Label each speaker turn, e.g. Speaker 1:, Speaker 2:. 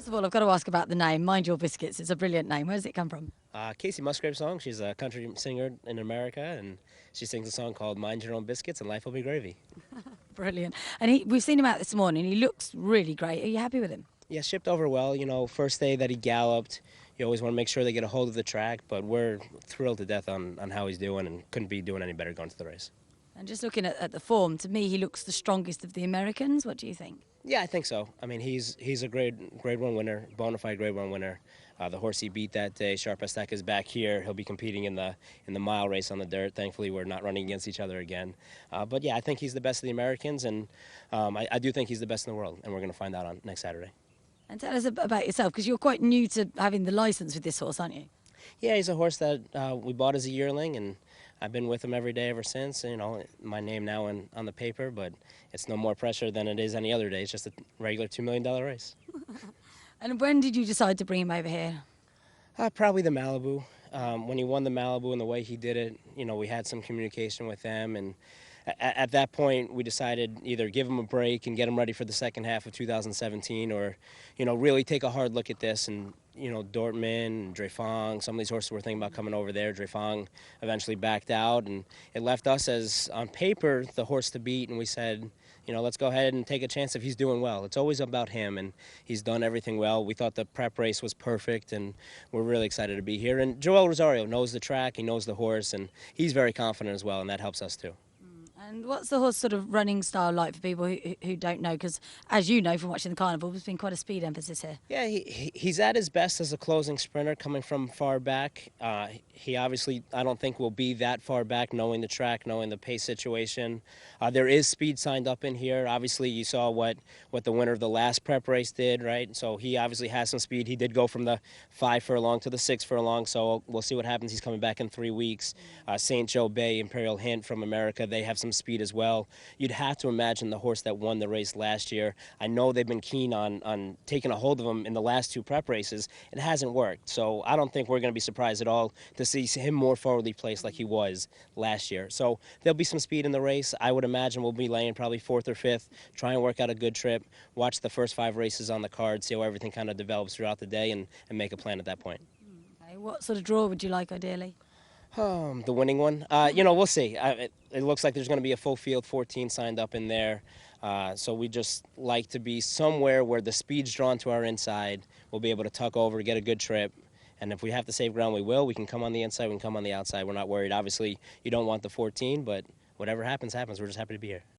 Speaker 1: First of all, I've got to ask about the name, Mind Your Biscuits. It's a brilliant name. Where does it come from?
Speaker 2: Casey Musgrave's song. She's a country singer in America, and she sings a song called Mind Your Own Biscuits and Life Will Be Gravy.
Speaker 1: Brilliant. And we've seen him out this morning. He looks really great. Are you happy with him?
Speaker 2: Yeah, shipped over well. You know, first day that he galloped, you always want to make sure they get a hold of the track, but we're thrilled to death on how he's doing and couldn't be doing any better going to the race.
Speaker 1: And just looking at the form, to me, he looks the strongest of the Americans. What do you think?
Speaker 2: Yeah, I think so. I mean, he's a Grade 1 winner, bona fide Grade 1 winner. The horse he beat that day, Sharp Aztec, is back here. He'll be competing in the mile race on the dirt. Thankfully, we're not running against each other again. But yeah, I think he's the best of the Americans, and I do think he's the best in the world, and we're going to find out on next Saturday.
Speaker 1: And tell us about yourself, because you're quite new to having the license with this horse, aren't you?
Speaker 2: Yeah, he's a horse that we bought as a yearling, and I've been with him every day ever since. You know, my name now on the paper, but it's no more pressure than it is any other day. It's just a regular $2 million race.
Speaker 1: And when did you decide to bring him over here?
Speaker 2: Probably the Malibu. When he won the Malibu and the way he did it, you know, we had some communication with them, and at that point we decided either give him a break and get him ready for the second half of 2017, or, you know, really take a hard look at this. And, you know, Dortmund, Drefong, some of these horses were thinking about coming over there. Drefong eventually backed out, and it left us as, on paper, the horse to beat, and we said, you know, let's go ahead and take a chance if he's doing well. It's always about him, and he's done everything well. We thought the prep race was perfect, and we're really excited to be here. And Joel Rosario knows the track, he knows the horse, and he's very confident as well, and that helps us too.
Speaker 1: And what's the horse sort of running style like for people who don't know? Because, as you know from watching the carnival, there's been quite a speed emphasis here.
Speaker 2: Yeah, he's at his best as a closing sprinter coming from far back. He obviously, I don't think, will be that far back, knowing the track, knowing the pace situation. There is speed signed up in here. Obviously, you saw what the winner of the last prep race did, right? So he obviously has some speed. He did go from the 5 furlong to the 6 furlong, so we'll see what happens. He's coming back in 3 weeks. St. Joe Bay, Imperial Hint from America, they have some speed as well. You'd have to imagine the horse that won the race last year. I know they've been keen on taking a hold of him in the last 2 prep races. It hasn't worked, so I don't think we're going to be surprised at all to see him more forwardly placed like he was last year. So there'll be some speed in the race. I would imagine we'll be laying probably 4th or 5th, try and work out a good trip, watch the first 5 races on the card, see how everything kind of develops throughout the day, and make a plan at that point.
Speaker 1: Okay. What sort of draw would you like, ideally?
Speaker 2: The winning one? You know, we'll see. It looks like there's going to be a full field, 14 signed up in there. So we just like to be somewhere where the speed's drawn to our inside. We'll be able to tuck over, get a good trip. And if we have to save ground, we will. We can come on the inside, we can come on the outside. We're not worried. Obviously, you don't want the 14, but whatever happens, happens. We're just happy to be here.